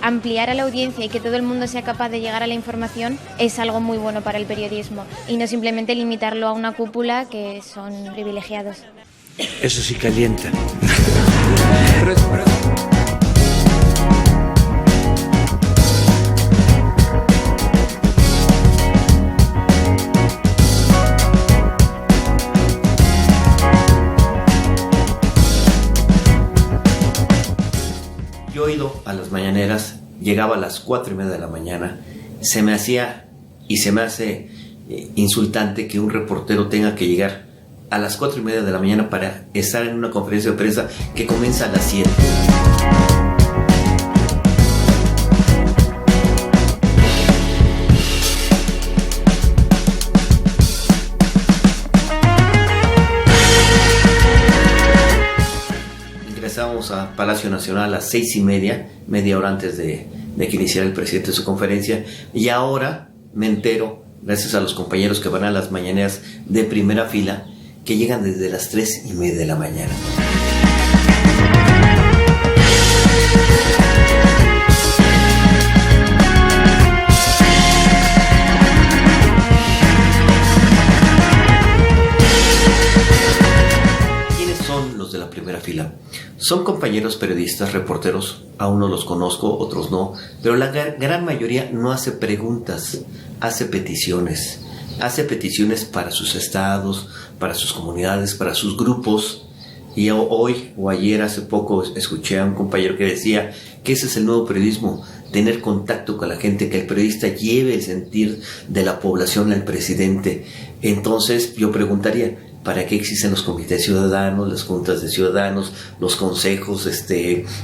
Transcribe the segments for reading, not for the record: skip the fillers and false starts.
ampliar a la audiencia y que todo el mundo sea capaz de llegar a la información es algo muy bueno para el periodismo y no simplemente limitarlo a una cúpula que son privilegiados. Eso sí calienta. Yo he ido a las mañaneras, llegaba a las 4:30 de la mañana, se me hacía y se me hace insultante que un reportero tenga que llegar a las 4:30 de la mañana para estar en una conferencia de prensa que comienza a las 7. Ingresamos a Palacio Nacional a las 6:30, media hora antes de que iniciara el presidente su conferencia, y ahora me entero, gracias a los compañeros que van a las mañaneras de primera fila, que llegan desde las 3:30 de la mañana. ¿Quiénes son los de la primera fila? Son compañeros periodistas, reporteros, a unos los conozco, otros no, pero la gran mayoría no hace preguntas, hace peticiones. Hace peticiones para sus estados, para sus comunidades, para sus grupos. Y hoy o ayer, hace poco, escuché a un compañero que decía que ese es el nuevo periodismo, tener contacto con la gente, que el periodista lleve el sentir de la población al presidente. Entonces yo preguntaría, ¿para qué existen los comités ciudadanos, las juntas de ciudadanos, los consejos,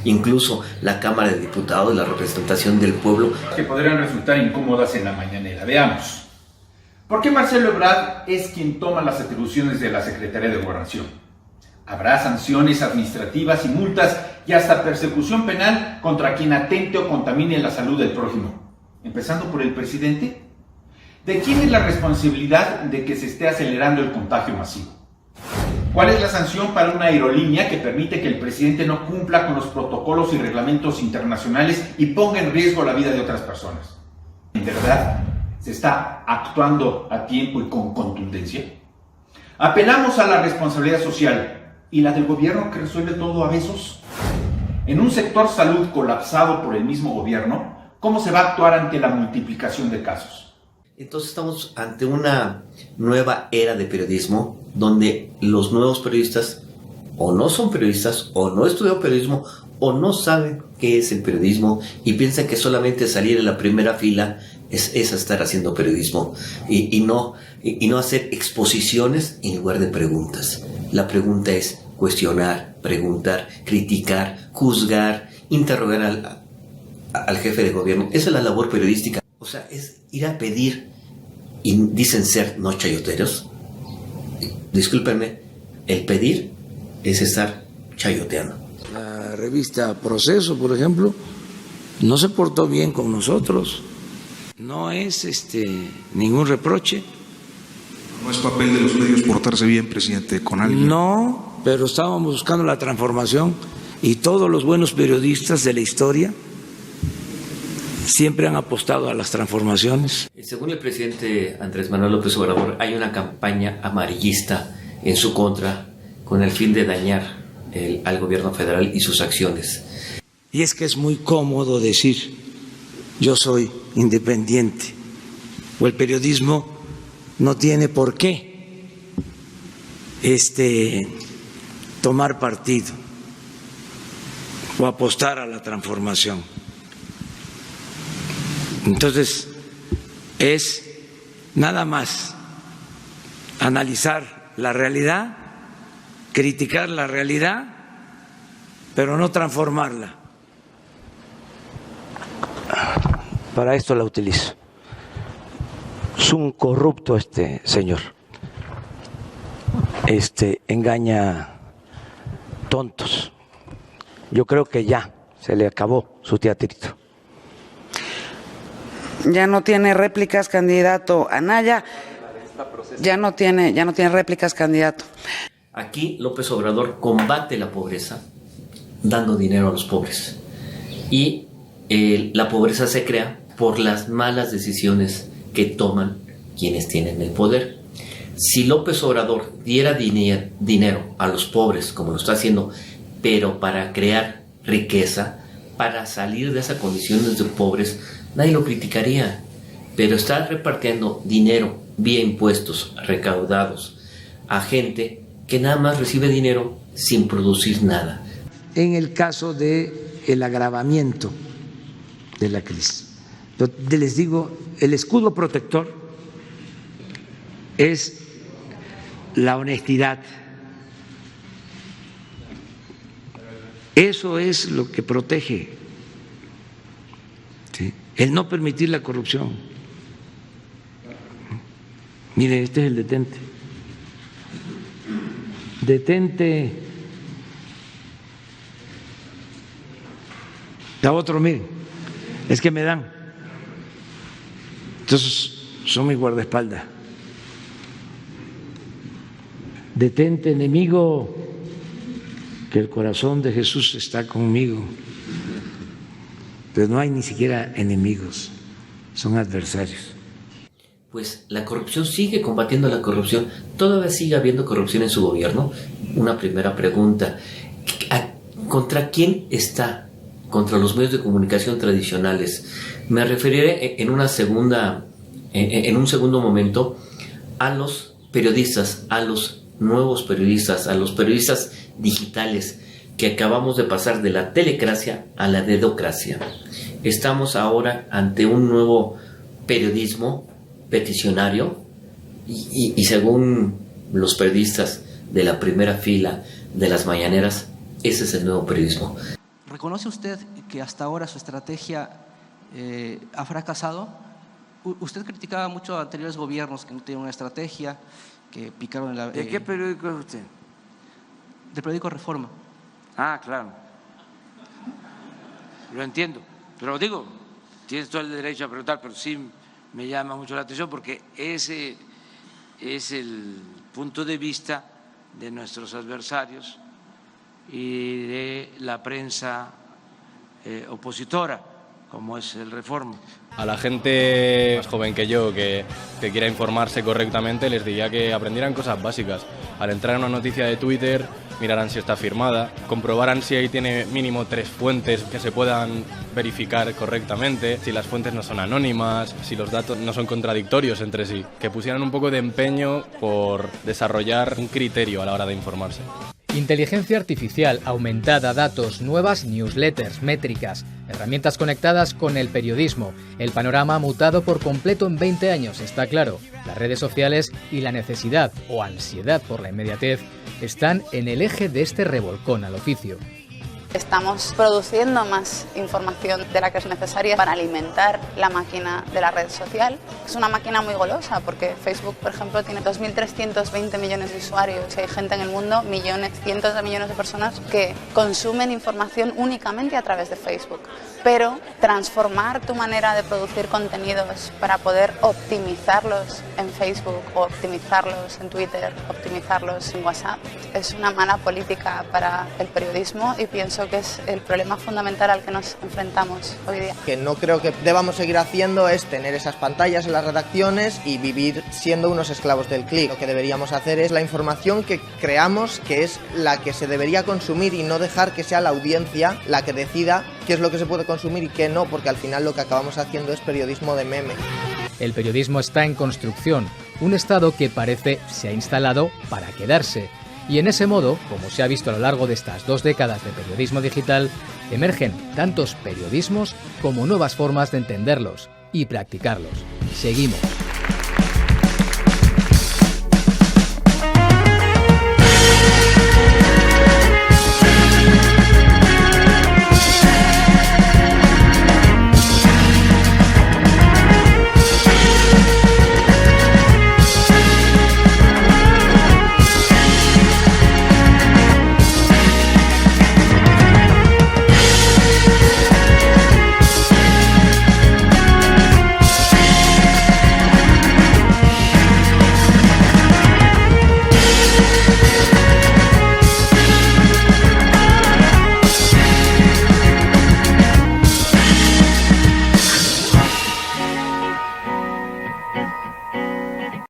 incluso la Cámara de Diputados, la representación del pueblo? Que podrían resultar incómodas en la mañanera. Veamos. ¿Por qué Marcelo Ebrard es quien toma las atribuciones de la Secretaría de Gobernación? Habrá sanciones administrativas y multas y hasta persecución penal contra quien atente o contamine la salud del prójimo, empezando por el presidente. ¿De quién es la responsabilidad de que se esté acelerando el contagio masivo? ¿Cuál es la sanción para una aerolínea que permite que el presidente no cumpla con los protocolos y reglamentos internacionales y ponga en riesgo la vida de otras personas? ¿En verdad se está actuando a tiempo y con contundencia? Apelamos a la responsabilidad social y la del gobierno que resuelve todo a besos. En un sector salud colapsado por el mismo gobierno, ¿cómo se va a actuar ante la multiplicación de casos? Entonces estamos ante una nueva era de periodismo donde los nuevos periodistas o no son periodistas o no estudian periodismo o no saben qué es el periodismo y piensan que solamente salir en la primera fila es estar haciendo periodismo y no hacer exposiciones en lugar de preguntas. La pregunta es cuestionar, preguntar, criticar, juzgar, interrogar al jefe de gobierno. Esa es la labor periodística. O sea, es ir a pedir, y dicen ser no chayoteros. Discúlpenme, el pedir es estar chayoteando. La revista Proceso, por ejemplo, no se portó bien con nosotros. No es ningún reproche. No es papel de los medios portarse bien, presidente, con alguien. No, pero estábamos buscando la transformación y todos los buenos periodistas de la historia siempre han apostado a las transformaciones. Según el presidente Andrés Manuel López Obrador, hay una campaña amarillista en su contra con el fin de dañar al gobierno federal y sus acciones. Y es que es muy cómodo decir, yo soy independiente, o el periodismo no tiene por qué tomar partido o apostar a la transformación. Entonces, es nada más analizar la realidad, criticar la realidad, pero no transformarla. Para esto la utilizo. Es un corrupto este señor. Engaña tontos. Yo creo que ya se le acabó su teatrito. Ya no tiene réplicas, candidato Anaya. Ya no tiene réplicas, candidato. Aquí López Obrador combate la pobreza dando dinero a los pobres y la pobreza se crea por las malas decisiones que toman quienes tienen el poder. Si López Obrador diera dinero a los pobres, como lo está haciendo, pero para crear riqueza, para salir de esas condiciones de pobres, nadie lo criticaría. Pero está repartiendo dinero vía impuestos recaudados a gente que nada más recibe dinero sin producir nada. En el caso del agravamiento de la crisis, les digo, el escudo protector es la honestidad. Eso es lo que protege, ¿sí? El no permitir la corrupción. Mire, este es el detente. Detente. A otro, miren, es que me dan. Entonces, son mi guardaespaldas. Detente, enemigo, que el corazón de Jesús está conmigo. Pero no hay ni siquiera enemigos, son adversarios. Pues la corrupción sigue combatiendo la corrupción. ¿Todavía sigue habiendo corrupción en su gobierno? Una primera pregunta. ¿Contra quién está? Contra los medios de comunicación tradicionales. Me referiré en un segundo momento a los periodistas, a los nuevos periodistas, a los periodistas digitales que acabamos de pasar de la telecracia a la dedocracia. Estamos ahora ante un nuevo periodismo peticionario y según los periodistas de la primera fila de las mañaneras, ese es el nuevo periodismo. ¿Reconoce usted que hasta ahora su estrategia ha fracasado? Usted criticaba mucho a anteriores gobiernos que no tenían una estrategia, que picaron en la... ¿De qué periódico es usted? Del periódico Reforma. Ah, claro. Lo entiendo. Pero digo, tienes todo el derecho a preguntar, pero sí me llama mucho la atención porque ese es el punto de vista de nuestros adversarios y de la prensa opositora, como es el Reforma. A la gente más joven que yo que quiera informarse correctamente les diría que aprendieran cosas básicas. Al entrar en una noticia de Twitter, mirarán si está firmada, comprobarán si ahí tiene mínimo 3 fuentes que se puedan verificar correctamente, si las fuentes no son anónimas, si los datos no son contradictorios entre sí, que pusieran un poco de empeño por desarrollar un criterio a la hora de informarse. Inteligencia artificial, aumentada, datos, nuevas newsletters, métricas, herramientas conectadas con el periodismo. El panorama ha mutado por completo en 20 años, está claro. Las redes sociales y la necesidad o ansiedad por la inmediatez están en el eje de este revolcón al oficio. Estamos produciendo más información de la que es necesaria para alimentar la máquina de la red social. Es una máquina muy golosa porque Facebook, por ejemplo, tiene 2.320 millones de usuarios y hay gente en el mundo, cientos de millones de personas que consumen información únicamente a través de Facebook. Pero transformar tu manera de producir contenidos para poder optimizarlos en Facebook o optimizarlos en Twitter, optimizarlos en WhatsApp, es una mala política para el periodismo y pienso que es el problema fundamental al que nos enfrentamos hoy día. Que no creo que debamos seguir haciendo es tener esas pantallas en las redacciones y vivir siendo unos esclavos del clic. Lo que deberíamos hacer es la información que creamos que es la que se debería consumir y no dejar que sea la audiencia la que decida qué es lo que se puede consumir y qué no, porque al final lo que acabamos haciendo es periodismo de meme. El periodismo está en construcción, un estado que parece se ha instalado para quedarse. Y en ese modo, como se ha visto a lo largo de estas 2 décadas de periodismo digital, emergen tantos periodismos como nuevas formas de entenderlos y practicarlos. Seguimos.